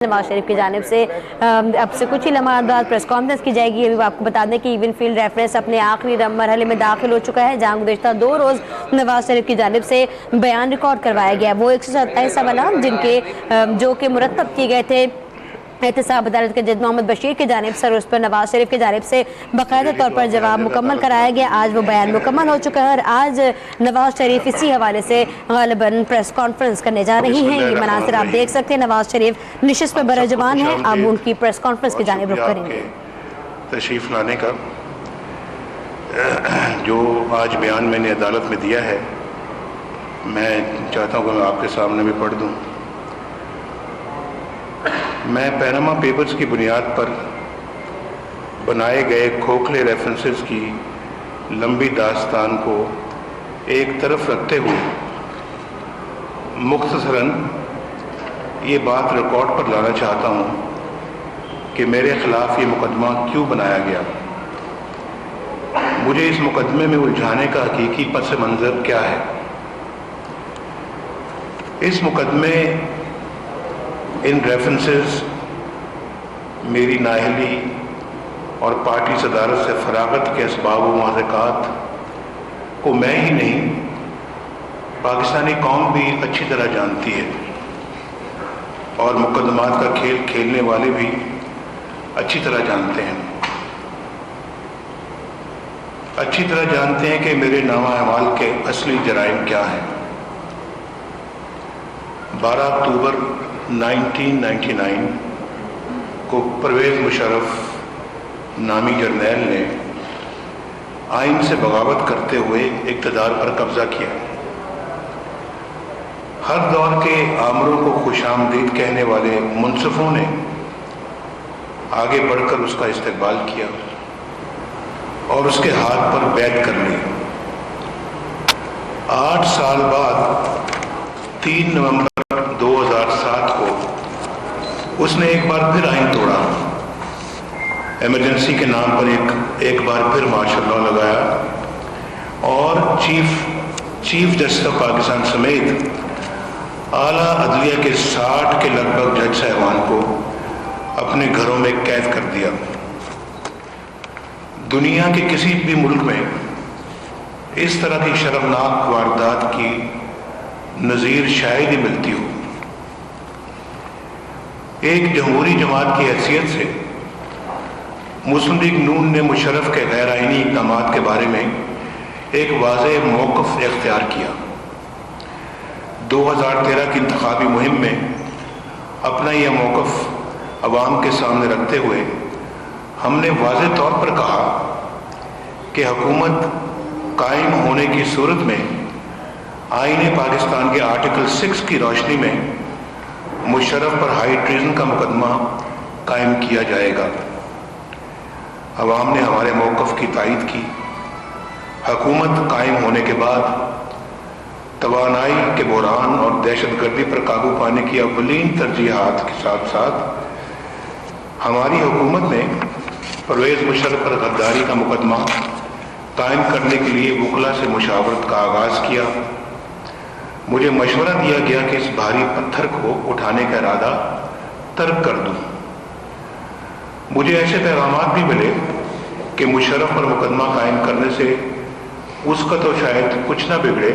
نواز شریف کی جانب سے اب سے کچھ ہی لمحات بعد پریس کانفرنس کی جائے گی۔ ابھی آپ کو بتا دیں کہ ایون فیلڈ ریفرنس اپنے آخری مرحلے میں داخل ہو چکا ہے، جہاں گزشتہ 2 روز نواز شریف کی جانب سے بیان ریکارڈ کروایا گیا۔ وہ 127 سوالات جو کہ مرتب کیے گئے تھے احتساب عدالت کے جج محمد بشیر کی جانب سے، اور اس پر نواز شریف کی جانب سے باقاعدہ طور پر جواب مکمل کرایا گیا۔ آج وہ بیان مکمل ہو چکا ہے اور آج نواز شریف اسی حوالے سے غالباً پریس کانفرنس کرنے جا رہی ہیں۔ یہ مناظر آپ دیکھ سکتے ہیں، نواز شریف نشست پہ برجبان ہیں، اب ان کی پریس کانفرنس کی جانب رخ کریں گے۔ تشریف لانے کا جو آج بیان میں نے عدالت میں دیا ہے، میں چاہتا ہوں کہ میں آپ کے سامنے بھی پڑھ دوں۔ میں پیناما پیپرز کی بنیاد پر بنائے گئے کھوکھلے ریفرنسز کی لمبی داستان کو ایک طرف رکھتے ہوئے مختصراً یہ بات ریکارڈ پر لانا چاہتا ہوں کہ میرے خلاف یہ مقدمہ کیوں بنایا گیا، مجھے اس مقدمے میں الجھانے کا حقیقی پس منظر کیا ہے۔ اس مقدمے ان ریفرنسز میری نااہلی اور پارٹی صدارت سے فراغت کے اسباب و محرکات کو میں ہی نہیں، پاکستانی قوم بھی اچھی طرح جانتی ہے، اور مقدمات کا کھیل کھیلنے والے بھی اچھی طرح جانتے ہیں۔ اچھی طرح جانتے ہیں کہ میرے نامہ اعمال کے اصلی جرائم کیا ہیں۔ 12 اکتوبر 1999 کو پرویز مشرف نامی جرنیل نے آئین سے بغاوت کرتے ہوئے اقتدار پر قبضہ کیا۔ ہر دور کے آمروں کو خوش آمدید کہنے والے منصفوں نے آگے بڑھ کر اس کا استقبال کیا اور اس کے ہاتھ پر بیعت کر لی۔ 8 سال بعد 3 نومبر 2007 کو اس نے ایک بار پھر آئین توڑا، ایمرجنسی کے نام پر ایک بار پھر مارشل لاء لگایا، اور چیف جسٹس آف پاکستان سمیت اعلیٰ عدلیہ کے 60 کے لگ بھگ جج صاحبان کو اپنے گھروں میں قید کر دیا۔ دنیا کے کسی بھی ملک میں اس طرح کی شرمناک واردات کی نظیر شاید ہی ملتی ہو۔ ایک جمہوری جماعت کی حیثیت سے مسلم لیگ نون نے مشرف کے غیر آئینی اقدامات کے بارے میں ایک واضح موقف اختیار کیا۔ 2013 کی انتخابی مہم میں اپنا یہ موقف عوام کے سامنے رکھتے ہوئے ہم نے واضح طور پر کہا کہ حکومت قائم ہونے کی صورت میں آئین پاکستان کے آرٹیکل 6 کی روشنی میں مشرف پر ہائی ٹریزن کا مقدمہ قائم کیا جائے گا۔ عوام نے ہمارے موقف کی تائید کی۔ حکومت قائم ہونے کے بعد توانائی کے بحران اور دہشت گردی پر قابو پانے کی اولین ترجیحات کے ساتھ ساتھ ہماری حکومت نے پرویز مشرف پر غداری کا مقدمہ قائم کرنے کے لیے وکلاء سے مشاورت کا آغاز کیا۔ مجھے مشورہ دیا گیا کہ اس بھاری پتھر کو اٹھانے کا ارادہ ترک کر دوں۔ مجھے ایسے پیغامات بھی ملے کہ مشرف پر مقدمہ قائم کرنے سے اس کا تو شاید کچھ نہ بگڑے،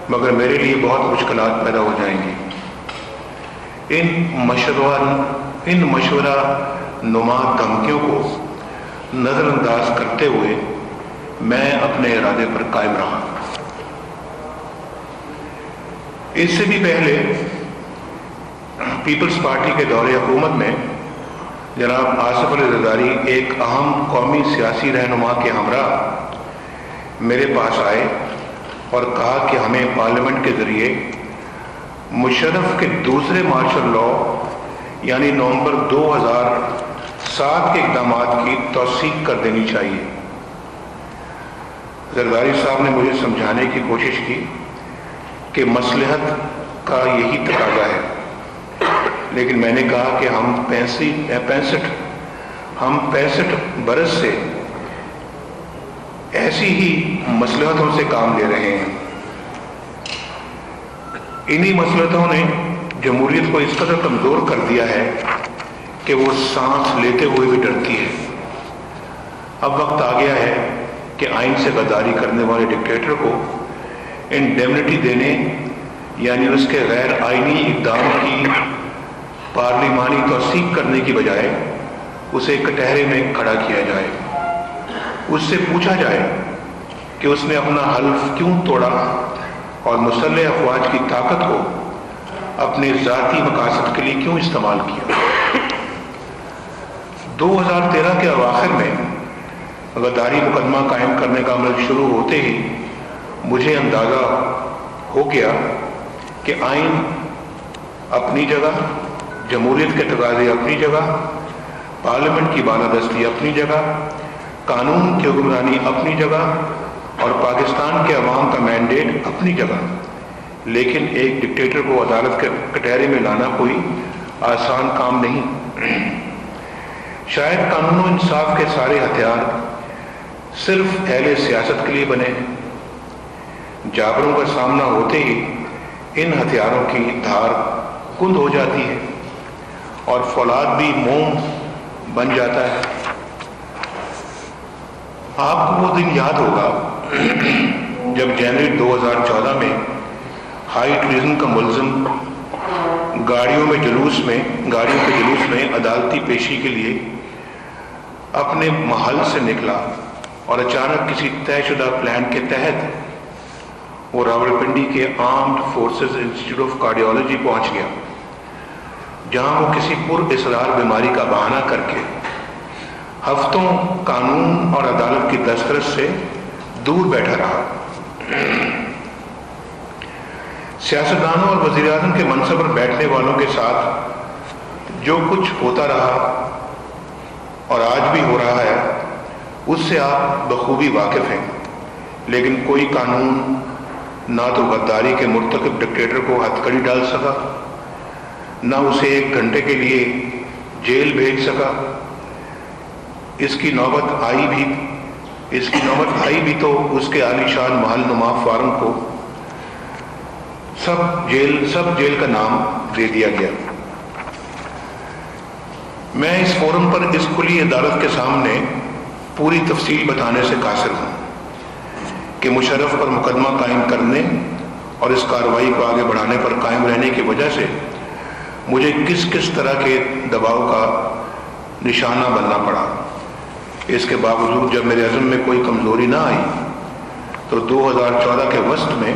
مگر میرے لیے بہت مشکلات پیدا ہو جائیں گی۔ ان مشورہ نما دھمکیوں کو نظر انداز کرتے ہوئے میں اپنے ارادے پر قائم رہا۔ اس سے بھی پہلے پیپلز پارٹی کے دور حکومت میں جناب آصف علی زرداری ایک اہم قومی سیاسی رہنما کے ہمراہ میرے پاس آئے اور کہا کہ ہمیں پارلیمنٹ کے ذریعے مشرف کے دوسرے مارشل لاء یعنی نومبر 2007 کے اقدامات کی توثیق کر دینی چاہیے۔ زرداری صاحب نے مجھے سمجھانے کی کوشش کی کہ مصلحت کا یہی تقاضا ہے، لیکن میں نے کہا کہ ہم 65 برس سے ایسی ہی مصلحتوں سے کام لے رہے ہیں۔ انہی مصلحتوں نے जमहूरियत को इस कदर कमज़ोर कर दिया है कि वो सांस लेते हुए भी डरती है। अब वक्त आ गया है कि आइन से गद्दारी करने वाले डिक्टेटर को इंडेमनिटी देने यानी उसके गैर आइनी इक़दाम की पार्लिमानी तौसीक करने की बजाय उसे कटहरे में खड़ा किया जाए। उससे पूछा जाए कि उसने अपना हल्फ क्यों तोड़ा और मुसल्लह अफवाज की ताकत को अपने ज़ाती मकासद के लिए क्यों इस्तेमाल किया। 2013 के अवाखिर में गद्दारी मुकदमा कायम करने का अमल शुरू होते ही मुझे अंदाज़ा हो गया कि आइन अपनी जगह, जमहूरियत के तकाज़े अपनी जगह, पार्लियामेंट की बालादस्ती अपनी जगह, कानून की हुक्मरानी अपनी जगह और पाकिस्तान के अवाम का मैंडेट अपनी जगह, लेकिन एक डिक्टेटर को अदालत के कटहरे में लाना कोई आसान काम नहीं। शायद कानून और इंसाफ के सारे हथियार सिर्फ अहले सियासत के लिए बने। जाबरों का सामना होते ही इन हथियारों की धार कुंद हो जाती है और फौलाद भी मोम बन जाता है। आपको वो दिन याद होगा जब जनवरी 2014 में हाई ट्रीजन का मुलजिम गाड़ियों के जुलूस में अदालती पेशी के लिए अपने महल से निकला और अचानक किसी तयशुदा प्लान के तहत वो रावलपिंडी के armed forces institute of cardiology पहुंच गया, जहां वो किसी पुरअसरार बीमारी का बहाना करके हफ्तों कानून और अदालत की दस्तरस से दूर बैठा रहा। सियासतदानों और वज़ीर आज़म के मनसब पर बैठने वालों के साथ जो कुछ होता रहा और आज भी हो रहा है उससे आप बखूबी वाकिफ हैं, लेकिन कोई कानून ना तो गद्दारी के मुर्तकब डिक्टेटर को हथकड़ी डाल सका, ना उसे 1 घंटे के लिए जेल भेज सका। इसकी नौबत आई भी तो उसके आलीशान महल नुमा फार्म को सब जेल का नाम दे दिया गया। मैं इस फोरम पर इस खुली अदालत के सामने पूरी तफसील बताने से कासिर हूँ कि मुशर्रफ पर मुकदमा कायम करने और इस कार्रवाई को आगे बढ़ाने पर कायम रहने की वजह से मुझे किस किस तरह के दबाव का निशाना बनना पड़ा। इसके बावजूद जब मेरे अज़्म में कोई कमज़ोरी ना आई तो 2014 के वस्त में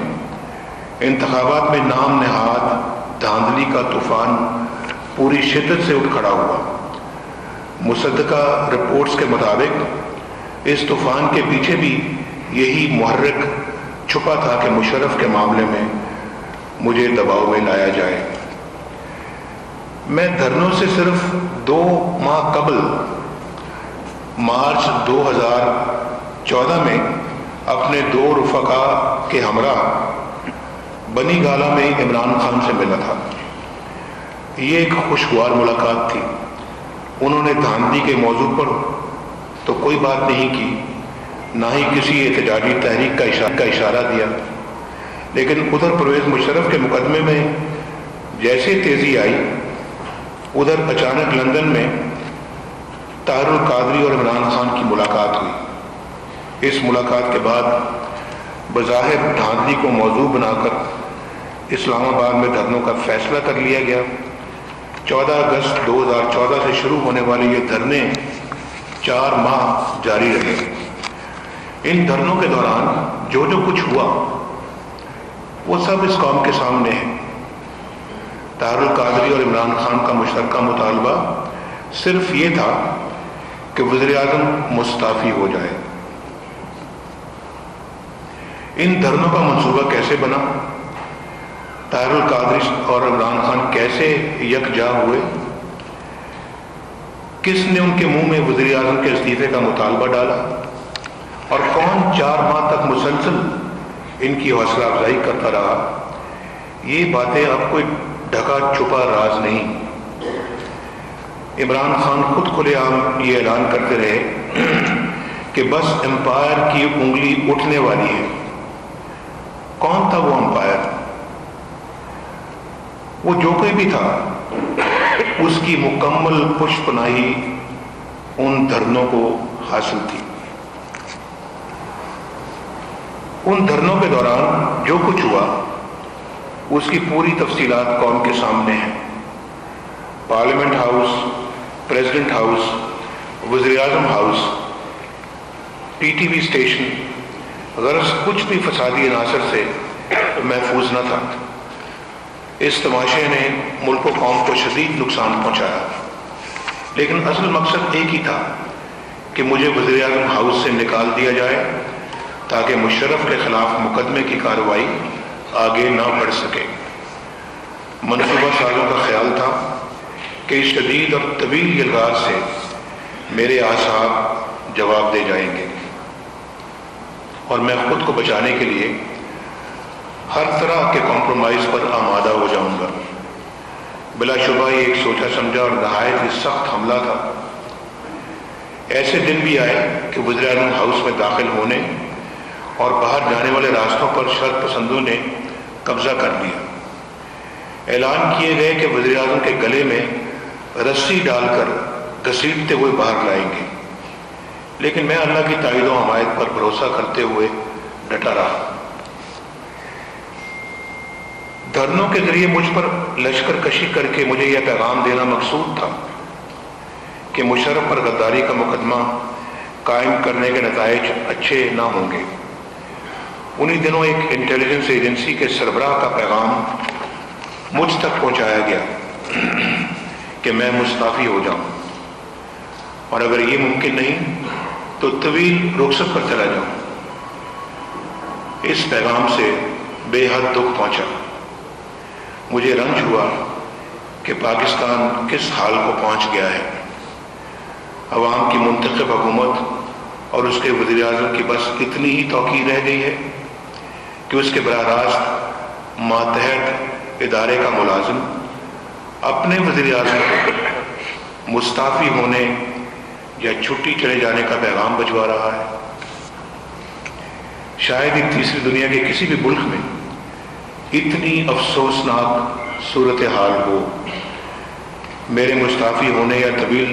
इंतखाबात में नाम नहाद धांधली का तूफान पूरी शिद्दत से उठ खड़ा हुआ। मुसद्दका रिपोर्ट्स के मुताबिक इस तूफान के पीछे भी यही मुहर्रिक छुपा था कि मुशर्रफ के मामले में मुझे दबाव में लाया जाए। मैं धरनों से सिर्फ 2 माह कबल मार्च 2014 में अपने 2 रुफका के हमरा बनी गाला में इमरान खान से मिला था। ये एक खुशगवार मुलाकात थी। उन्होंने धांधली के मौजू पर तो कोई बात नहीं की, ना ही किसी एहतजाजी तहरीक का इशारा दिया, लेकिन उधर परवेज़ मुशर्रफ के मुकदमे में जैसे तेज़ी आई उधर अचानक लंदन में तारुल कादरी और इमरान खान की मुलाकात हुई। इस मुलाकात के बाद बज़ाहिर धांधली को मौजू बनाकर इस्लामाबाद में धरनों का फैसला कर लिया गया। 14 अगस्त 2014 से शुरू होने वाले ये धरने 4 माह जारी रहे। इन धरनों के दौरान जो जो कुछ हुआ वो सब इस कौम के सामने है। तारुल कादरी और इमरान खान का मुश्तरका मुतालबा सिर्फ ये था कि वज़ीर आज़म मुस्ताफ़ी हो जाए। इन धरनों का मंसूबा कैसे बना, तारुल कादरी और इमरान खान कैसे यकजा हुए, किसने उनके मुंह में वज़ीर आज़म के इस्तीफे का मुतालबा डाला और कौन 4 माह तक मुसलसल इनकी हौसला अफजाई करता रहा, ये बातें अब कोई ढका छुपा राज नहीं। इमरान खान खुद खुलेआम ये ऐलान करते रहे कि बस एम्पायर की उंगली उठने वाली है। कौन था वो एम्पायर? وہ جو کوئی بھی تھا اس کی مکمل پشپناہی ان دھرنوں کو حاصل تھی۔ ان دھرنوں کے دوران جو کچھ ہوا اس کی پوری تفصیلات قوم کے سامنے ہیں۔ پارلیمنٹ ہاؤس، پریزیڈنٹ ہاؤس، وزیر اعظم house, P T V station, غرض کچھ بھی فسادی عناصر سے محفوظ نہ تھا۔ اس تماشے نے ملک و قوم کو شدید نقصان پہنچایا، لیکن اصل مقصد ایک ہی تھا کہ مجھے وزیر اعظم ہاؤس سے نکال دیا جائے تاکہ مشرف کے خلاف مقدمے کی کارروائی آگے نہ بڑھ سکے۔ منصوبہ سازوں کا خیال تھا کہ اس شدید اور طویل الغاز سے میرے اعصاب جواب دے جائیں گے اور میں خود کو بچانے کے لیے ہر طرح کے کمپرومائز پر آمادہ ہو جاؤں گا۔ بلا شبہ یہ ایک سوچا سمجھا اور نہایت ہی سخت حملہ تھا۔ ایسے دن بھی آئے کہ وزیر اعظم ہاؤس میں داخل ہونے اور باہر جانے والے راستوں پر شرط پسندوں نے قبضہ کر لیا۔ اعلان کیے گئے کہ وزیر اعظم کے گلے میں رسی ڈال کر گھسیٹتے ہوئے باہر لائیں گے، لیکن میں اللہ کی تائید و حمایت پر بھروسہ کرتے ہوئے ڈٹا رہا۔ دھرنوں کے ذریعے مجھ پر لشکر کشی کر کے مجھے یہ پیغام دینا مقصود تھا کہ مشرف پر غداری کا مقدمہ قائم کرنے کے نتائج اچھے نہ ہوں گے۔ انہی دنوں ایک انٹیلیجنس ایجنسی کے سربراہ کا پیغام مجھ تک پہنچایا گیا کہ میں مستعفی ہو جاؤں، اور اگر یہ ممکن نہیں تو طویل رخصت پر چلا جاؤں۔ اس پیغام سے بے حد دکھ پہنچا۔ مجھے رنج ہوا کہ پاکستان کس حال کو پہنچ گیا ہے۔ عوام کی منتخب حکومت اور اس کے وزیر اعظم کی بس اتنی ہی توقیر رہ گئی ہے کہ اس کے براہ راست ماتحت ادارے کا ملازم اپنے وزیر اعظم کو مستعفی ہونے یا چھٹی چلے جانے کا پیغام بھجوا رہا ہے۔ شاید ہی تیسری دنیا کے کسی بھی ملک میں اتنی افسوسناک صورتحال ہو۔ میرے مستعفی ہونے یا طویل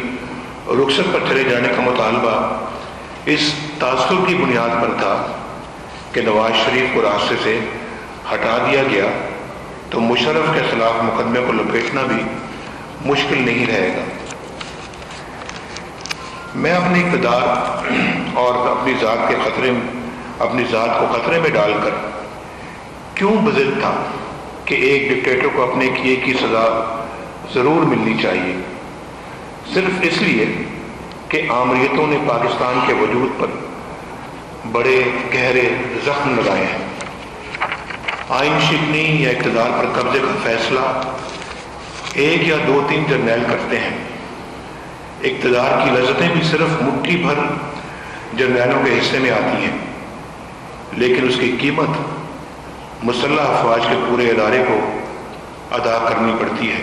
رخصت پر چلے جانے کا مطالبہ اس تاثر کی بنیاد پر تھا کہ نواز شریف کو راستے سے ہٹا دیا گیا تو مشرف کے خلاف مقدمے کو لپیٹنا بھی مشکل نہیں رہے گا۔ میں اپنے اقتدار اور اپنی ذات کو خطرے میں ڈال کر کیوں بضد تھا کہ ایک ڈکٹیٹر کو اپنے کیے کی سزا ضرور ملنی چاہیے، صرف اس لیے کہ آمریتوں نے پاکستان کے وجود پر بڑے گہرے زخم لگائے ہیں۔ آئین شکنی یا اقتدار پر قبضے کا فیصلہ ایک یا دو تین جرنیل کرتے ہیں۔ اقتدار کی لذتیں بھی صرف مٹھی بھر جرنیلوں کے حصے میں آتی ہیں، لیکن اس کی قیمت مسلح افواج کے پورے ادارے کو ادا کرنی پڑتی ہے۔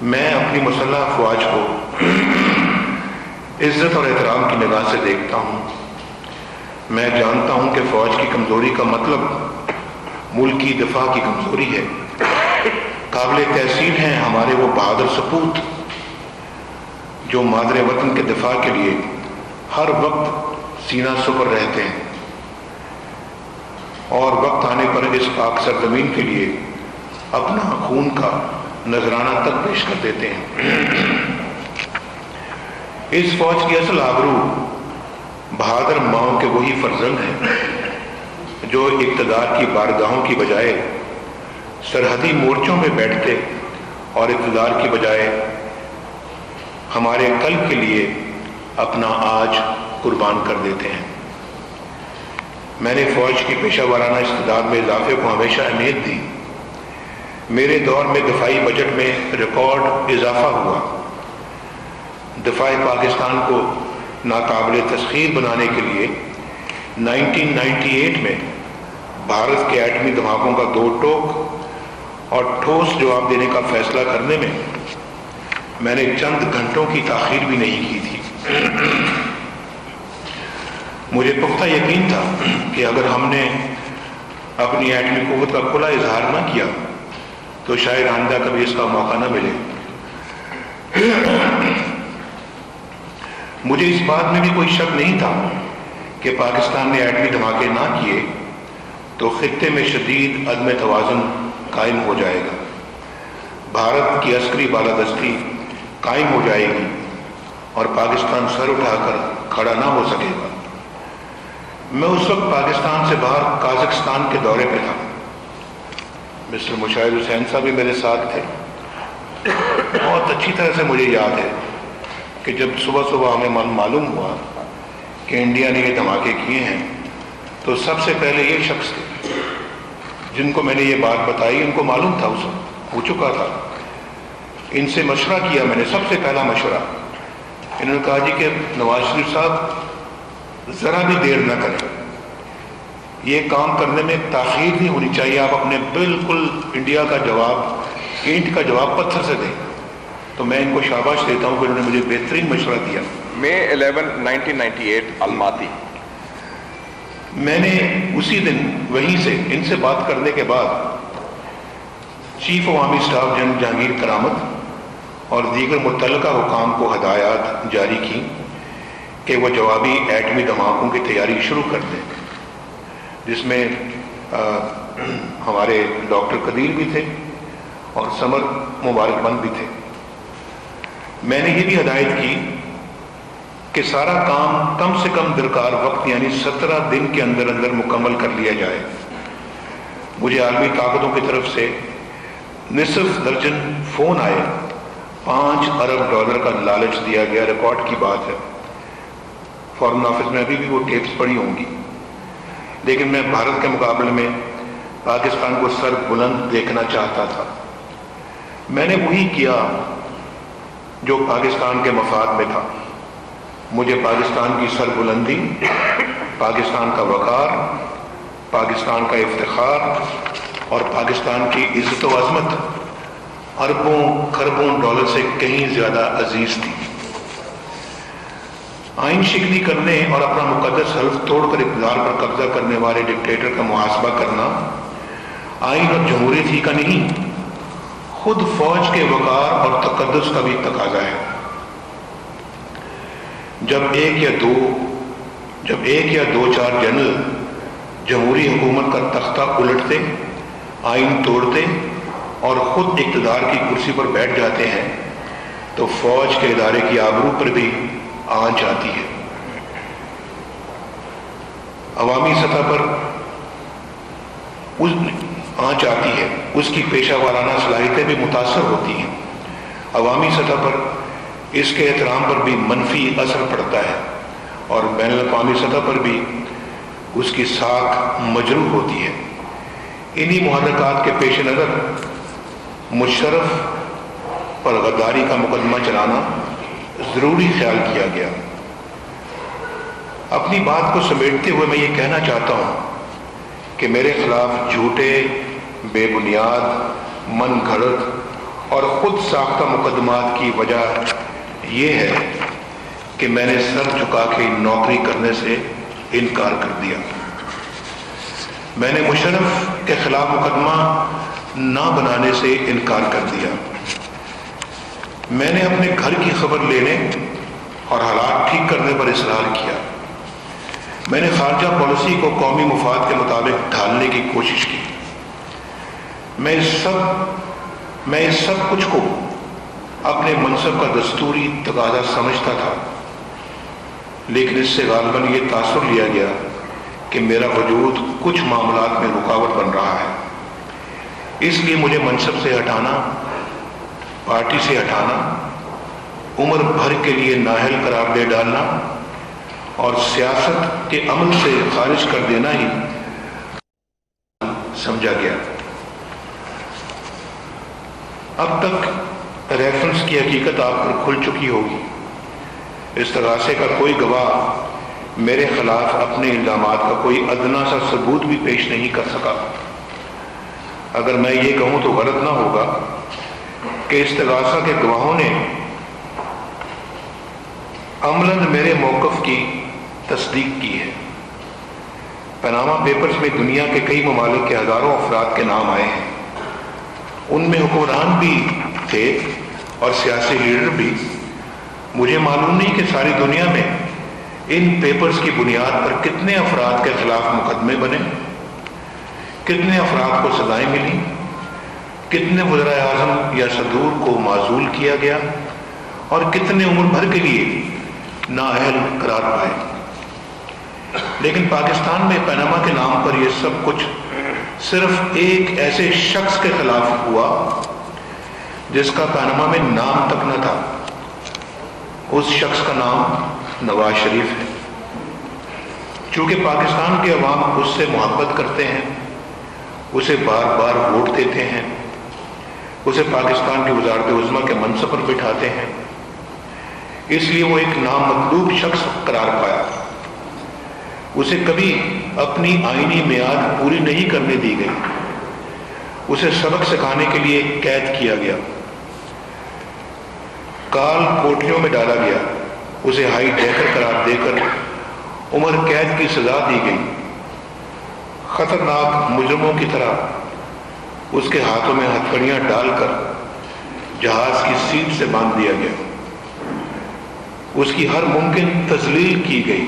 میں اپنی مسلح افواج کو عزت اور احترام کی نگاہ سے دیکھتا ہوں۔ میں جانتا ہوں کہ فوج کی کمزوری کا مطلب ملکی دفاع کی کمزوری ہے۔ قابل تحسین ہیں ہمارے وہ بہادر سپوت جو مادر وطن کے دفاع کے لیے ہر وقت سینہ سپر رہتے ہیں اور وقت آنے پر اس پاک سرزمین کے لیے اپنا خون کا نذرانہ تک پیش کر دیتے ہیں۔ اس فوج کی اصل آبرو بہادر ماؤں کے وہی فرزند ہیں جو اقتدار کی بارگاہوں کی بجائے سرحدی مورچوں میں بیٹھتے اور اقتدار کی بجائے ہمارے کل کے لیے اپنا آج قربان کر دیتے ہیں۔ میں نے فوج کی پیشہ ورانہ استعداد میں اضافے کو ہمیشہ اہمیت دی۔ میرے دور میں دفاعی بجٹ میں ریکارڈ اضافہ ہوا۔ دفاع پاکستان کو ناقابل تسخیر بنانے کے لیے 1998 میں بھارت کے ایٹمی دھماکوں کا دو ٹوک اور ٹھوس جواب دینے کا فیصلہ کرنے میں نے چند گھنٹوں کی تاخیر بھی نہیں کی تھی۔ مجھے پختہ یقین تھا کہ اگر ہم نے اپنی ایٹمی قوت کا کھلا اظہار نہ کیا تو شاید آئندہ کبھی اس کا موقع نہ ملے۔ مجھے اس بات میں بھی کوئی شک نہیں تھا کہ پاکستان نے ایٹمی دھماکے نہ کیے تو خطے میں شدید عدم توازن قائم ہو جائے گا، بھارت کی عسکری بالادستی قائم ہو جائے گی اور پاکستان سر اٹھا کر کھڑا نہ ہو سکے گا۔ میں اس وقت پاکستان سے باہر قازقستان کے دورے پہ تھا۔ مسٹر مشاہد حسین صاحب بھی میرے ساتھ تھے۔ بہت اچھی طرح سے مجھے یاد ہے کہ جب صبح صبح ہمیں معلوم ہوا کہ انڈیا نے یہ دھماکے کیے ہیں تو سب سے پہلے یہ شخص تھے جن کو میں نے یہ بات بتائی، ان کو معلوم تھا، اس وقت ہو چکا تھا۔ ان سے مشورہ کیا میں نے، سب سے پہلا مشورہ انہوں نے کہا جی کہ نواز شریف صاحب ذرا بھی دیر نہ کریں، یہ کام کرنے میں تاخیر نہیں ہونی چاہیے، آپ اپنے بالکل انڈیا کا جواب، اینٹ کا جواب پتھر سے دیں۔ تو میں ان کو شاباش دیتا ہوں کہ انہوں نے مجھے بہترین مشورہ دیا۔ May 11, 1998 الماتی۔ میں نے اسی دن وہیں سے ان سے بات کرنے کے بعد چیف عوامی اسٹاف جنرل جہانگیر کرامت اور دیگر متعلقہ حکام کو ہدایات جاری کی کہ وہ جوابی ایٹمی دھماکوں کی تیاری شروع کر دیں، جس میں ہمارے ڈاکٹر قدیر بھی تھے اور سمر مبارک بند بھی تھے۔ میں نے یہ بھی ہدایت کی کہ سارا کام کم سے کم درکار وقت یعنی 17 دن کے اندر اندر مکمل کر لیا جائے۔ مجھے عالمی طاقتوں کی طرف سے نصف درجن فون آئے، 5 ارب ڈالر کا لالچ دیا گیا، ریکارڈ کی بات ہے، فارن آفس میں ابھی بھی وہ ٹیپس پڑی ہوں گی، لیکن میں بھارت کے مقابلے میں پاکستان کو سر بلند دیکھنا چاہتا تھا۔ میں نے وہی کیا جو پاکستان کے مفاد میں تھا۔ مجھے پاکستان کی سر بلندی، پاکستان کا وقار، پاکستان کا افتخار اور پاکستان کی عزت و عظمت اربوں خربوں ڈالر سے کہیں زیادہ عزیز تھی۔ آئین شکنی کرنے اور اپنا مقدس حلف توڑ کر اقتدار پر قبضہ کرنے والے ڈکٹیٹر کا محاسبہ کرنا آئین اور جمہوریت ہی کا نہیں، خود فوج کے وقار اور تقدس کا بھی تقاضا ہے۔ جب ایک یا دو چار جنرل جمہوری حکومت کا تختہ الٹتے، آئین توڑتے اور خود اقتدار کی کرسی پر بیٹھ جاتے ہیں تو فوج کے ادارے کی آبرو پر بھی آنچ آتی ہے۔ عوامی سطح پر آنچ آتی ہے، اس کی پیشہ ورانہ صلاحیتیں بھی متاثر ہوتی ہیں، عوامی سطح پر اس کے احترام پر بھی منفی اثر پڑتا ہے اور بین الاقوامی سطح پر بھی اس کی ساکھ مجروح ہوتی ہے۔ انہی محرکات کے پیش نظر مشرف پر غداری کا مقدمہ چلانا ضروری خیال کیا گیا۔ اپنی بات کو سمیٹتے ہوئے میں یہ کہنا چاہتا ہوں کہ میرے خلاف جھوٹے، بے بنیاد، من گھڑت اور خود ساختہ مقدمات کی وجہ یہ ہے کہ میں نے سر جھکا کے نوکری کرنے سے انکار کر دیا۔ میں نے مشرف کے خلاف مقدمہ نہ بنانے سے انکار کر دیا۔ میں نے اپنے گھر کی خبر لینے اور حالات ٹھیک کرنے پر اصرار کیا۔ میں نے خارجہ پالیسی کو قومی مفاد کے مطابق ڈھالنے کی کوشش کی۔ میں اس سب کچھ کو اپنے منصب کا دستوری تقاضا سمجھتا تھا، لیکن اس سے غالباً یہ تاثر لیا گیا کہ میرا وجود کچھ معاملات میں رکاوٹ بن رہا ہے، اس لیے مجھے منصب سے ہٹانا، پارٹی سے ہٹانا، عمر بھر کے لیے نااہل قرار دے ڈالنا اور سیاست کے عمل سے خارج کر دینا ہی سمجھا گیا۔ اب تک ریفرنس کی حقیقت آپ پر کھل چکی ہوگی۔ استغاثے کا کوئی گواہ میرے خلاف اپنے الزامات کا کوئی ادنا سا ثبوت بھی پیش نہیں کر سکا۔ اگر میں یہ کہوں تو غلط نہ ہوگا کہ استغاثہ کے گواہوں نے عملاً میرے موقف کی تصدیق کی ہے۔ پاناما پیپرز میں دنیا کے کئی ممالک کے ہزاروں افراد کے نام آئے ہیں۔ ان میں حکمران بھی تھے اور سیاسی لیڈر بھی. مجھے معلوم نہیں کہ ساری دنیا میں ان پیپرز کی بنیاد پر کتنے افراد کے خلاف مقدمے بنے، کتنے افراد کو سزائیں ملی، کتنے وزرائے اعظم یا صدور کو معزول کیا گیا اور کتنے عمر بھر کے لیے نااہل قرار پائے. لیکن پاکستان میں پاناما کے نام پر یہ سب کچھ صرف ایک ایسے شخص کے خلاف ہوا جس کا پاناما میں نام تک نہ تھا. اس شخص کا نام نواز شریف ہے. چونکہ پاکستان کے عوام اس سے محبت کرتے ہیں، اسے بار بار ووٹ دیتے ہیں، اسے پاکستان کی وزارت عظمیٰ کے منصب پر بٹھاتے ہیں، اس لیے وہ ایک نامطلوب شخص قرار پایا. اسے کبھی اپنی آئینی میعاد پوری نہیں کرنے دی گئی. اسے سبق سکھانے کے لیے قید کیا گیا، کال کوٹریوں میں ڈالا گیا، اسے ہائی ٹیکر قرار دے کر عمر قید کی سزا دی گئی. خطرناک مجرموں کی طرح اس کے ہاتھوں میں ہتھکڑیاں ڈال کر جہاز کی سیٹ سے باندھ دیا گیا. اس کی ہر ممکن تذلیل کی گئی.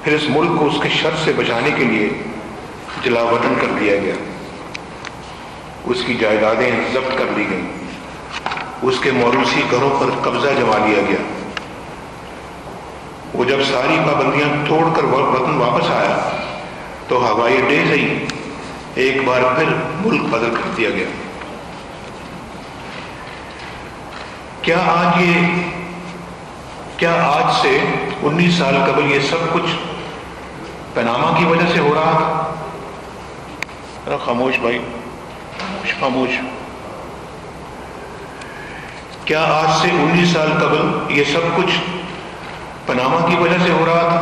پھر اس ملک کو اس کے شر سے بچانے کے لیے جلا وطن کر دیا گیا. اس کی جائیدادیں ضبط کر لی گئیں، اس کے موروثی گھروں پر قبضہ جما لیا گیا. وہ جب ساری پابندیاں توڑ کر وطن واپس آیا تو ہوائی اڈے سے ہی ایک بار پھر ملک بدل کر دیا گیا. کیا آج سے 19 سال قبل یہ سب کچھ پاناما کی وجہ سے ہو رہا تھا؟ خاموش بھائی، خاموش. کیا آج سے 19 سال قبل یہ سب کچھ پاناما کی وجہ سے ہو رہا تھا؟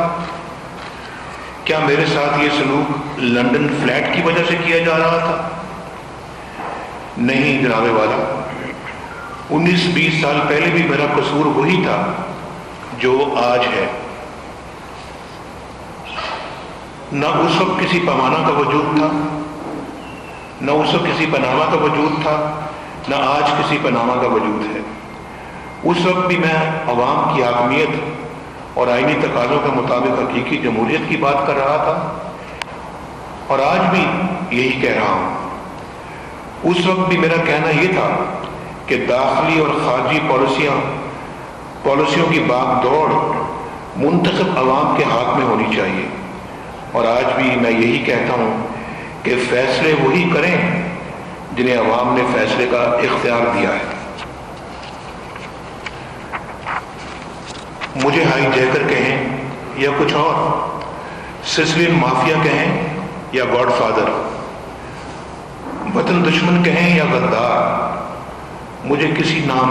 کیا میرے ساتھ یہ سلوک لندن فلیٹ کی وجہ سے کیا جا رہا تھا؟ نہیں جناب والا، 19-20 سال پہلے بھی میرا قصور وہی تھا جو آج ہے. نہ اس وقت کسی پیمانہ کا وجود تھا، نہ اس وقت کسی پاناما کا وجود تھا، نہ آج کسی پاناما کا وجود ہے. اس وقت بھی میں عوام کی حاکمیت اور آئینی تقاضوں کے مطابق حقیقی جمہوریت کی بات کر رہا تھا، اور آج بھی یہی کہہ رہا ہوں. اس وقت بھی میرا کہنا یہ تھا کہ داخلی اور خارجی پالیسیوں کی باغ دوڑ منتخب عوام کے ہاتھ میں ہونی چاہیے. اور آج بھی میں یہی کہتا ہوں کہ فیصلے وہی کریں جنہیں عوام نے فیصلے کا اختیار دیا ہے. مجھے ہائی جیکر کہیں یا کچھ اور، سسلین مافیا کہیں یا گاڈ فادر، وطن دشمن کہیں یا غدار، مجھے کسی نام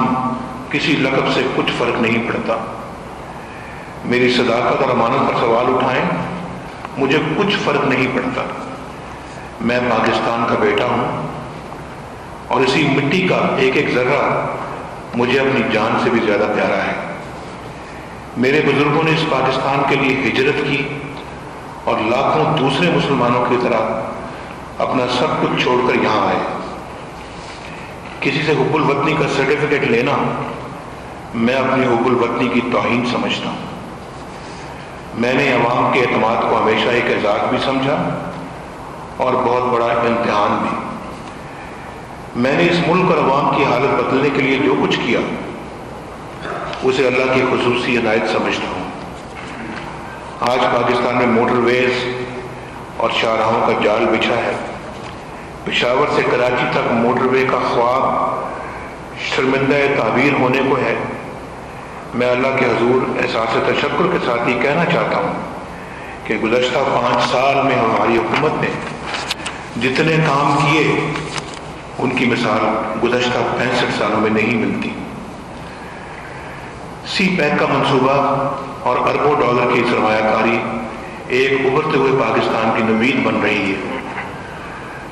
کسی لقب سے کچھ فرق نہیں پڑتا. میری صداقت اور امانت پر سوال اٹھائیں، مجھے کچھ فرق نہیں پڑتا. میں پاکستان کا بیٹا ہوں اور اسی مٹی کا ایک ایک ذرہ مجھے اپنی جان سے بھی زیادہ پیارا ہے. میرے بزرگوں نے اس پاکستان کے لیے ہجرت کی اور لاکھوں دوسرے مسلمانوں کی طرح اپنا سب کچھ چھوڑ کر یہاں آئے. کسی سے حب الوطنی کا سرٹیفکیٹ لینا میں اپنی حب الوطنی کی توہین سمجھتا ہوں. میں نے عوام کے اعتماد کو ہمیشہ ایک اعزاز بھی سمجھا اور بہت بڑا امتحان بھی. میں نے اس ملک اور عوام کی حالت بدلنے کے لیے جو کچھ کیا اسے اللہ کی خصوصی عنایت سمجھتا ہوں. آج پاکستان میں موٹر ویز اور شاہراہوں کا جال بچھا ہے. پشاور سے کراچی تک موٹر وے کا خواب شرمندہ تعبیر ہونے کو ہے. میں اللہ کے حضور احساس تشکر کے ساتھ یہ کہنا چاہتا ہوں کہ گزشتہ 5 سال میں ہماری حکومت نے جتنے کام کیے ان کی مثال گزشتہ 65 سالوں میں نہیں ملتی. سی پیک کا منصوبہ اور اربوں ڈالر کی سرمایہ کاری ایک ابھرتے ہوئے پاکستان کی نوید بن رہی ہے.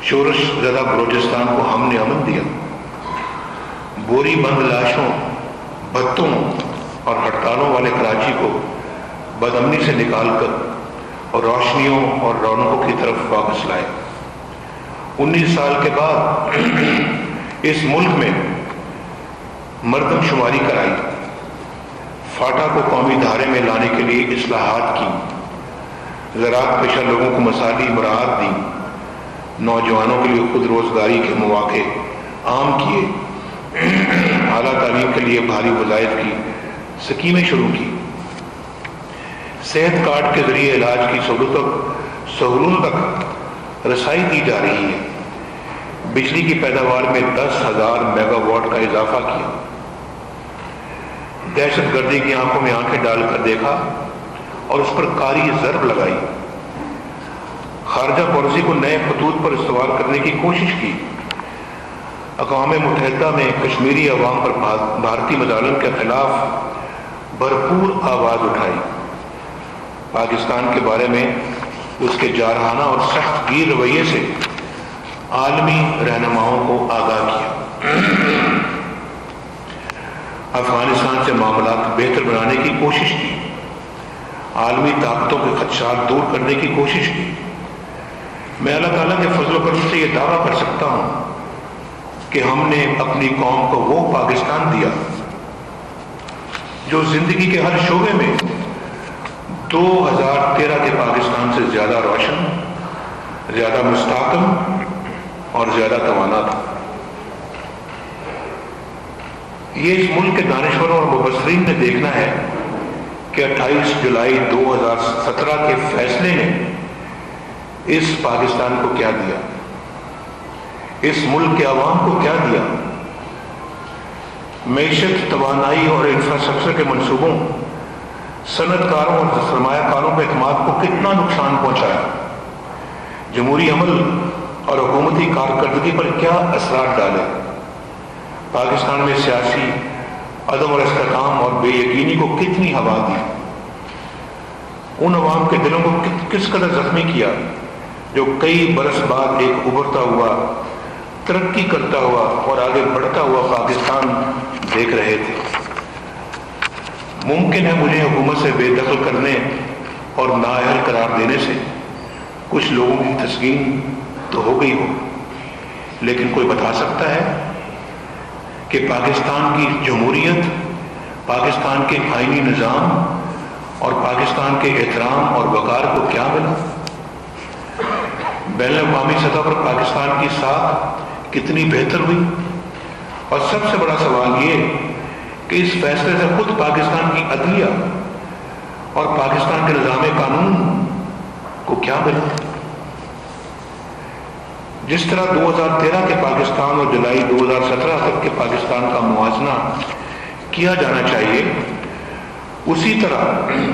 شورش زدہ بلوچستان کو ہم نے امن دیا. بوری بند لاشوں، بھتوں اور ہڑتالوں والے کراچی کو بدامنی سے نکال کر اور روشنیوں اور رونقوں کی طرف واپس لائے. 19 साल के बाद इस मुल्क में मर्दम शुमारी कराई, फाटा को कौमी धारे में लाने के लिए इस्लाहात की, ज़राअत पेशा लोगों को मसाली मुराहत दी, नौजवानों के लिए खुद रोजगारी के मौके आम किए, आला तालीम के लिए भारी वज़ाइफ की स्कीमें शुरू की, सेहत कार्ड के जरिए इलाज की सहूलतों तक रसाई दी जा रही है, बिजली की पैदावार में 10,000 मेगावाट का इजाफा किया, दहशत गर्दी की आंखों में आंखें डालकर देखा और उस पर कारी ज़र्ब लगाई, खारजा पॉलिसी को नए खतूत पर इस्तेमाल करने की कोशिश की, अक़वाम मुत्तहिदा में कश्मीरी अवाम पर भारतीय मज़ालिम के खिलाफ भरपूर आवाज़ उठाई, पाकिस्तान के बारे में उसके जारहाना और सख्त गिर रवैये से आलमी रहनुमाओं को आगाह किया, अफगानिस्तान से मामला बेहतर बनाने की कोशिश की, आलमी ताकतों के खदशात दूर करने की कोशिश की। मैं अल्लाह ताला के फजल व करम से ये दावा कर सकता हूँ कि हमने अपनी कौम को वो पाकिस्तान दिया जो जिंदगी के हर शोबे में 2013 के पाकिस्तान से ज्यादा रोशन, ज्यादा मुस्तहकम और ज्यादा तवाना था। ये इस मुल्क के दानिशवरों और मुबस्सरीन ने देखना है कि 28 जुलाई 2017 के फैसले ने इस पाकिस्तान को क्या दिया, इस मुल्क के अवाम को क्या दिया। मईशत, तवानाई और इंफ्रास्ट्रक्चर के मंसूबों, सनतकारों और सरमायाकारों के एतमाद को कितना नुकसान पहुंचाया, जमहूरी अमल और हुकूमती कारकर्दगी पर क्या असरात डाले, पाकिस्तान में सियासी अदम और इस्तेकाम और बेयकीनी को कितनी हवा दी, उन अवाम के दिलों को किस कदर जख्मी किया जो कई बरस बाद एक उभरता हुआ, तरक्की करता हुआ और आगे बढ़ता हुआ पाकिस्तान देख रहे थे। मुमकिन है मुझे हुकूमत से बेदखल करने और नाअहल करार देने से कुछ लोगों की तस्कीन तो हो गई हो, लेकिन कोई बता सकता है कि पाकिस्तान की जमहूरियत, पाकिस्तान के आईनी निज़ाम और पाकिस्तान के एहतराम और वक़ार को क्या मिला? बैनुल-अक़वामी सतह पर पाकिस्तान की साख कितनी बेहतर हुई? और सबसे बड़ा सवाल ये कि इस फैसले से खुद पाकिस्तान की अदलिया और पाकिस्तान के निज़ाम कानून को क्या मिला? जिस तरह 2013 के पाकिस्तान और जुलाई 2017 तक के पाकिस्तान का मुआवजा किया जाना चाहिए, उसी तरह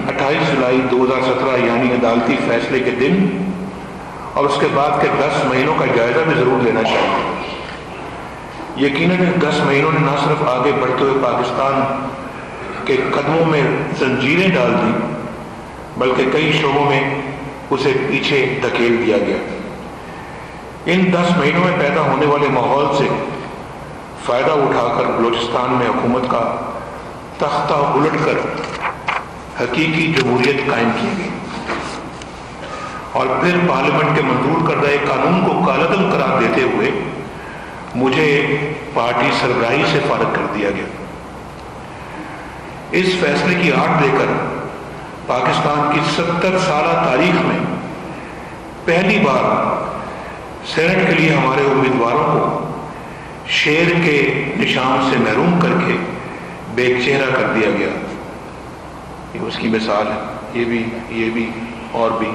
28 जुलाई 2017 यानी अदालती फैसले के दिन और उसके बाद के 10 महीनों का जायजा भी जरूर लेना चाहिए। यकीनन 10 महीनों ने न सिर्फ आगे बढ़ते हुए पाकिस्तान के कदमों में जंजीरें डाल दी, बल्कि कई शोबों में उसे पीछे धकेल दिया गया। इन 10 महीनों में पैदा होने वाले माहौल से फायदा उठाकर बलूचिस्तान में हुकूमत का तख्ता उलटकर हकीकी जमहूरियत कायम की गई और फिर पार्लियामेंट के मंजूर करदा एक कानून को कालादम करार देते हुए मुझे पार्टी सरबराही से फारिग कर दिया गया। इस फैसले की आड़ देकर पाकिस्तान की 70 साल तारीख में पहली बार सेनेट के लिए हमारे उम्मीदवारों को शेर के निशान से महरूम करके बेचेहरा कर दिया गया। ये उसकी मिसाल है, ये भी और भी।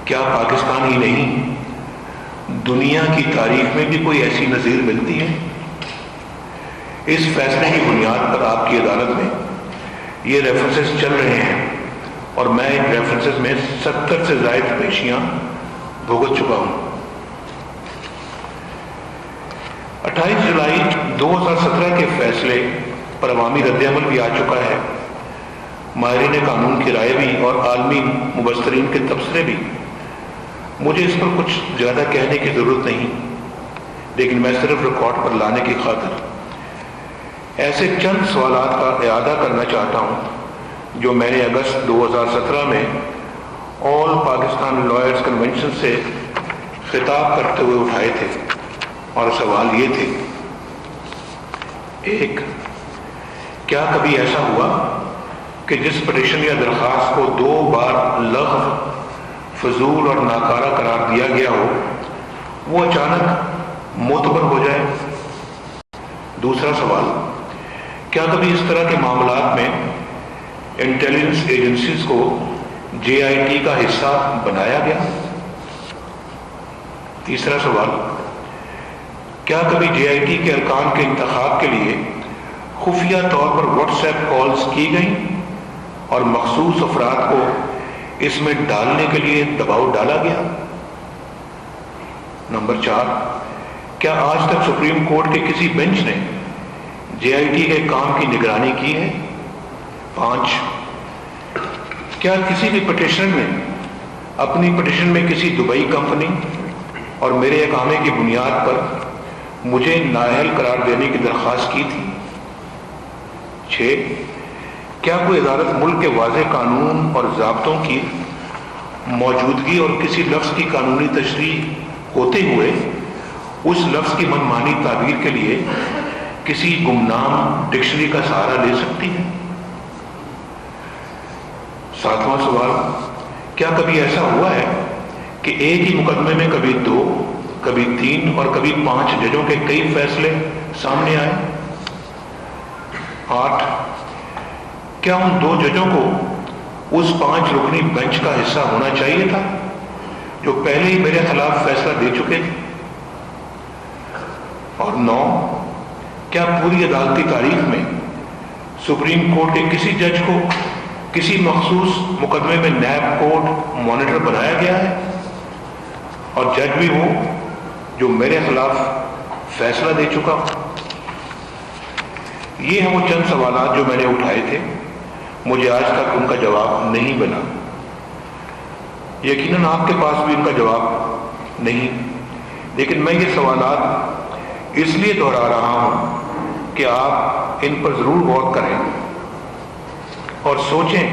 क्या पाकिस्तान ही नहीं, दुनिया की तारीख में भी कोई ऐसी नज़ीर मिलती है? इस फैसले की बुनियाद पर आपकी अदालत में ये रेफरेंसेस चल रहे हैं और मैं इन रेफरेंसेस में 70 से ज़ायद पेशियां भुगत चुका हूं। 28 जुलाई 2017 के फैसले पर अवामी रद्द-ए-अमल भी आ चुका है, माहिरीन कानून की राय भी और आलमी मुबस्सरीन के तबसरे भी। मुझे इस पर कुछ ज़्यादा कहने की ज़रूरत नहीं, लेकिन मैं सिर्फ रिकॉर्ड पर लाने की खातिर ऐसे चंद सवालात का इआदा करना चाहता हूँ जो मैंने अगस्त 2017 में ऑल पाकिस्तान लॉयर्स कन्वेंशन से खिताब करते हुए उठाए थे, और सवाल ये थे, एक, क्या कभी ऐसा हुआ कि जिस पटिशन या दरख्वास्त को 2 बार लग़व, फजूल और नाकारा करार दिया गया हो, वो अचानक मोतबर हो जाए? दूसरा सवाल, क्या कभी इस तरह के मामलात में इंटेलिजेंस एजेंसीज को JIT का हिस्सा बनाया गया? तीसरा सवाल, क्या कभी JIT के अरकान के इंतखाब के लिए खुफिया तौर पर व्हाट्सएप कॉल्स की गई और मखसूस अफराद को इसमें डालने के लिए दबाव डाला गया? नंबर 4, क्या आज तक सुप्रीम कोर्ट के किसी बेंच ने JIT के काम की निगरानी की है? 5, क्या किसी भी पटिशनर ने अपनी पटिशन में किसी दुबई कंपनी और मेरे इकामे की बुनियाद पर मुझे नाअहल करार देने की दरख्वास्त की थी? 6, क्या कोई अदालत मुल्क के वाज़ेह कानून और ज़ाब्तों की मौजूदगी और किसी लफ्ज़ की कानूनी तशरीह होते हुए उस लफ्ज़ की मनमानी ताबीर के लिए किसी गुमनाम डिक्शनरी का सहारा ले सकती है? 7वां सवाल, क्या कभी ऐसा हुआ है कि एक ही मुकदमे में कभी 2, कभी 3 और कभी 5 जजों के कई फैसले सामने आए? 8, क्या उन 2 जजों को उस 5 रुकनी बेंच का हिस्सा होना चाहिए था जो पहले ही मेरे खिलाफ फैसला दे चुके थे? और 9, क्या पूरी अदालती तारीख में सुप्रीम कोर्ट के किसी जज को किसी मखसूस मुकदमे में नैब कोर्ट मॉनिटर बनाया गया है और जज भी वो जो मेरे खिलाफ फैसला दे चुका? ये हैं वो चंद सवालात जो मैंने उठाए थे। मुझे आज तक उनका जवाब नहीं बना। यकीनन आपके पास भी उनका जवाब नहीं, लेकिन मैं ये सवालात इसलिए दोहरा रहा हूं कि आप इन पर जरूर गौर करें और सोचें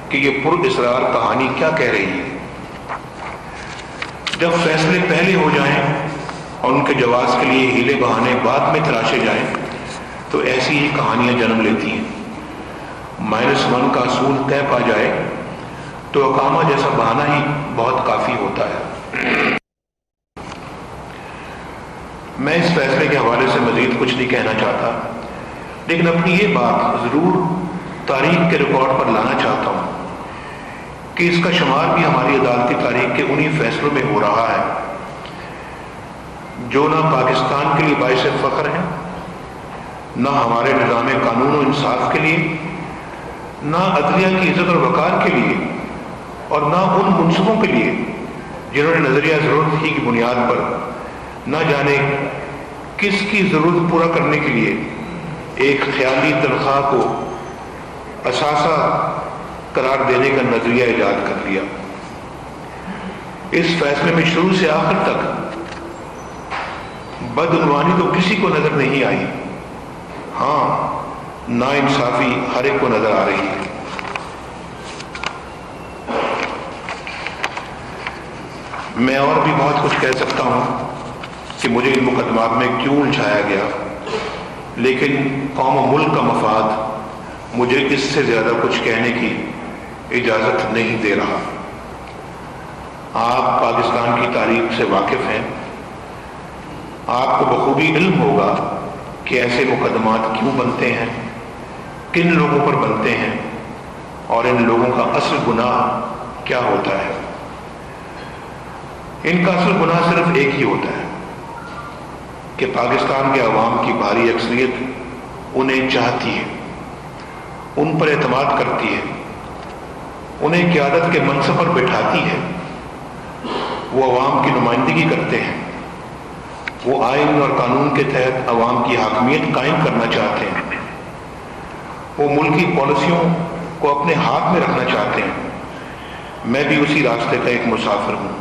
कि ये पुरइसरार कहानी क्या कह रही है। जब फैसले पहले हो जाएं और उनके जवाब के लिए हीले बहाने बाद में तराशे जाएं, तो ऐसी ही कहानियां जन्म लेती हैं। -1 का असूल तय पा जाए तो अकामा जैसा बहाना ही बहुत काफी होता है। मैं इस फैसले के हवाले से मजीद कुछ नहीं कहना चाहता, लेकिन अपनी ये बात जरूर तारीख के रिकॉर्ड पर लाना चाहता हूं कि इसका शुमार भी हमारी अदालती तारीख के उन्हीं फैसलों में हो रहा है जो ना पाकिस्तान के लिए बाइस फख्र है, ना हमारे निज़ाम कानून और इंसाफ के लिए, ना अदलिया की इज्जत और वकार के लिए, और ना उन मुनसिफों के लिए जिन्होंने नजरिया जरूरत ही की बुनियाद पर न जाने किसकी जरूरत पूरा करने के लिए एक ख्याली तनख्वाह को असासा करार देने का नजरिया ईजाद कर लिया। इस फैसले में शुरू से आखिर तक बदउनवानी तो किसी को नजर नहीं आई, हाँ नाइंसाफी हर एक को नजर आ रही है। मैं और भी बहुत कुछ कह सकता हूं कि मुझे इन मुकदमात में क्यों उलझाया गया, लेकिन कौम और मुल्क का मफाद मुझे इससे ज्यादा कुछ कहने की इजाजत नहीं दे रहा। आप पाकिस्तान की तारीख से वाकिफ हैं, आपको बखूबी इल्म होगा कि ऐसे मुकदमात क्यों बनते हैं, किन लोगों पर बनते हैं और इन लोगों का असल गुनाह क्या होता है। इनका असल गुनाह सिर्फ एक ही होता है कि पाकिस्तान के अवाम की भारी अक्सरियत उन्हें चाहती है, उन पर एतमाद करती है, उन्हें क़यादत के मनसब पर बिठाती है, वो अवाम की नुमाइंदगी करते हैं, वो आइन और कानून के तहत अवाम की हाकमियत कायम करना चाहते हैं, वो मुल्की पॉलिसियों को अपने हाथ में रखना चाहते हैं। मैं भी उसी रास्ते का एक मुसाफिर हूं।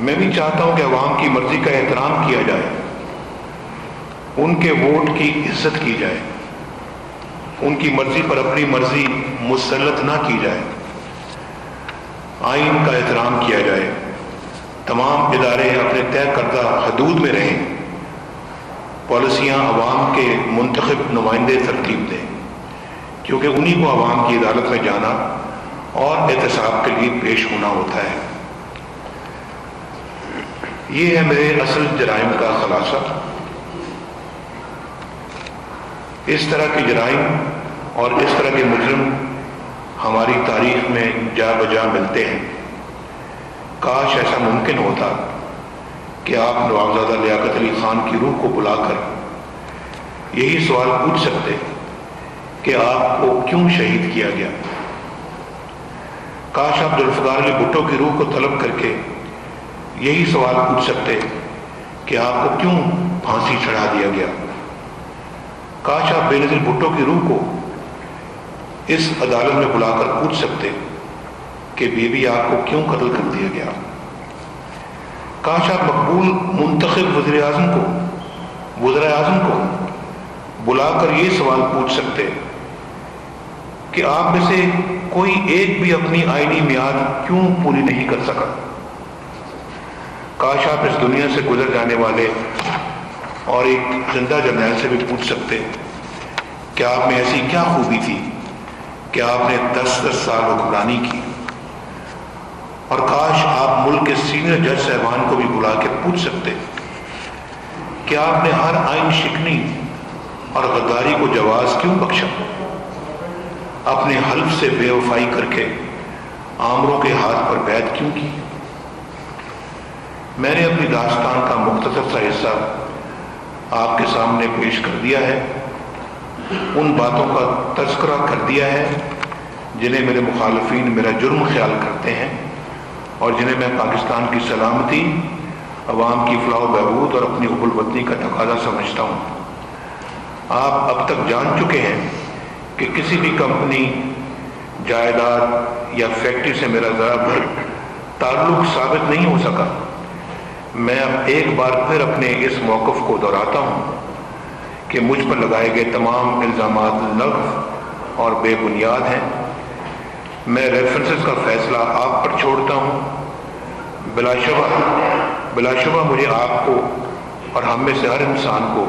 मैं भी चाहता हूं कि अवाम की मर्जी का एहतराम किया जाए, उनके वोट की इज्जत की जाए, उनकी मर्जी पर अपनी मर्जी मुसल्लत ना की जाए। आइन का एहतराम किया जाए, तमाम इदारे अपने तय करदा हदूद में रहें, पॉलिसियाँ अवाम के मुंतखब नुमाइंदे तरतीब दें, क्योंकि उन्हीं को अवाम की अदालत में जाना और एहतसाब के लिए पेश होना होता है। ये है मेरे असल जराइम का खुलासा। इस तरह के जराइम और इस तरह के मुजरिम हमारी तारीख में जा बजा मिलते हैं। काश ऐसा मुमकिन होता कि आप नवाबजादा लियाकत अली खान की रूह को बुलाकर यही सवाल पूछ सकते कि आपको क्यों शहीद किया गया। काश आप जुल्फ़िकार अली भुट्टो की रूह को तलब करके यही सवाल पूछ सकते कि आपको क्यों फांसी चढ़ा दिया गया। काश आप बेनज़ीर भुट्टो की रूह को इस अदालत में बुलाकर पूछ सकते कि बीबी आपको क्यों कत्ल कर दिया गया। काश आप मकबूल मुंतखब वज़ीर आज़म को बुलाकर ये सवाल पूछ सकते कि आप में से कोई एक भी अपनी आईनी मियाद क्यों पूरी नहीं कर सका। काश आप इस दुनिया से गुजर जाने वाले और एक जिंदा जर्नैल से भी पूछ सकते कि आप में ऐसी क्या खूबी थी कि आपने 10-10 साल हुक्मरानी की। और काश आप मुल्क के सीनियर जज साहबान को भी बुला के पूछ सकते कि आपने हर आइन शिकनी और गद्दारी को जवाज क्यों बख्शा, अपने हल्फ से बेवफाई करके आमरों के हाथ पर बैत क्यों की। मैंने अपनी दास्तान का मुख्तसर सा हिस्सा आपके सामने पेश कर दिया है, उन बातों का तज़किरा कर दिया है जिन्हें मेरे मुखालफीन मेरा जुर्म ख्याल करते हैं और जिन्हें मैं पाकिस्तान की सलामती, अवाम की फलाह व बहबूद और अपनी हुब्बुल वतनी का तकाज़ा समझता हूँ। आप अब तक जान चुके हैं कि किसी भी कंपनी, जायदाद या फैक्ट्री से मेरा ज़रा भर ताल्लुक़ साबित नहीं हो सका। मैं अब एक बार फिर अपने इस मौक़िफ़ को दोहराता हूँ कि मुझ पर लगाए गए तमाम इल्ज़ामात लग़्व और बेबुनियाद हैं। मैं रेफरेंसेस का फ़ैसला आप पर छोड़ता हूँ। बिलाशुबा मुझे आपको और हम में से हर इंसान को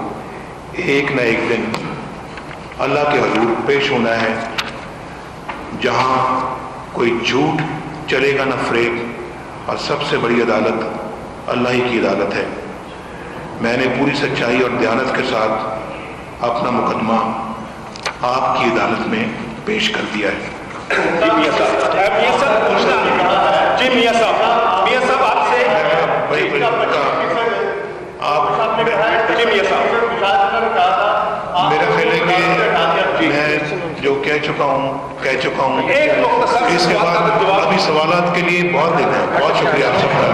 एक न एक दिन अल्लाह के हुज़ूर पेश होना है, जहाँ कोई झूठ चलेगा न फ़रेब, और सबसे बड़ी अदालत अल्लाह ही की अदालत है। मैंने पूरी सच्चाई और दयानत के साथ अपना मुकदमा आपकी अदालत में पेश कर दिया है। मियां साहब आपसे मेरा ख्याल है कि मैं जो कह चुका हूँ इसके बाद अभी सवालात के लिए बहुत दिन है। बहुत शुक्रिया आप सबका।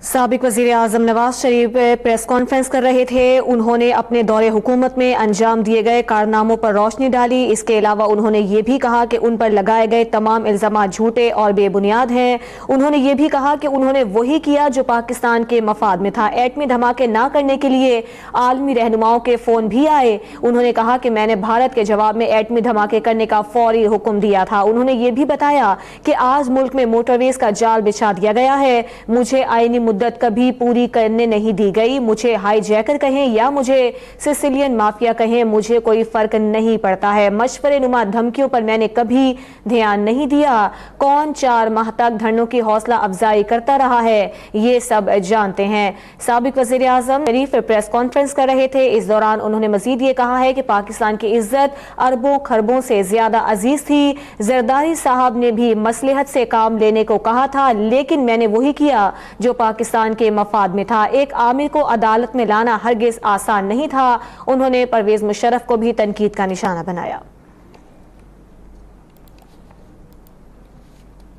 साबिक वज़ीर आज़म नवाज शरीफ प्रेस कॉन्फ्रेंस कर रहे थे। उन्होंने अपने दौरे हुकूमत में अंजाम दिए गए कारनामों पर रोशनी डाली। इसके अलावा उन्होंने ये भी कहा कि उन पर लगाए गए तमाम इल्ज़ाम झूठे और बेबुनियाद हैं। उन्होंने ये भी कहा कि उन्होंने वही किया जो पाकिस्तान के मफाद में था। एटमी धमाके ना करने के लिए आलमी रहनुमाओं के फ़ोन भी आए। उन्होंने कहा कि मैंने भारत के जवाब में एटमी धमाके करने का फौरी हुक्म दिया था। उन्होंने ये भी बताया कि आज मुल्क में मोटरवेज का जाल बिछा दिया गया है। मुझे आईनी मुद्दत कभी पूरी करने नहीं दी गई। मुझे हाईजैकर कहें या मुझे सिसिलियन माफिया कहें, मुझे कोई फर्क नहीं पड़ता है। मशवरे नुमा धमकियों पर मैंने कभी ध्यान नहीं दिया। कौन 4 माह तक धरनों की हौसला अफजाई करता रहा है, ये सब जानते हैं। साबिक वज़ीर आज़म शरीफ प्रेस कॉन्फ्रेंस कर रहे थे। इस दौरान उन्होंने मजीद ये कहा है कि पाकिस्तान की इज्जत अरबों खरबों से ज्यादा अजीज थी। जरदारी साहब ने भी मसलहत से काम लेने को कहा था, लेकिन मैंने वही किया जो पाकिस्तान के मफाद में था। एक आमिर को अदालत में लाना हरगिज आसान नहीं था। उन्होंने परवेज मुशर्रफ को भी तनकीद का निशाना बनाया।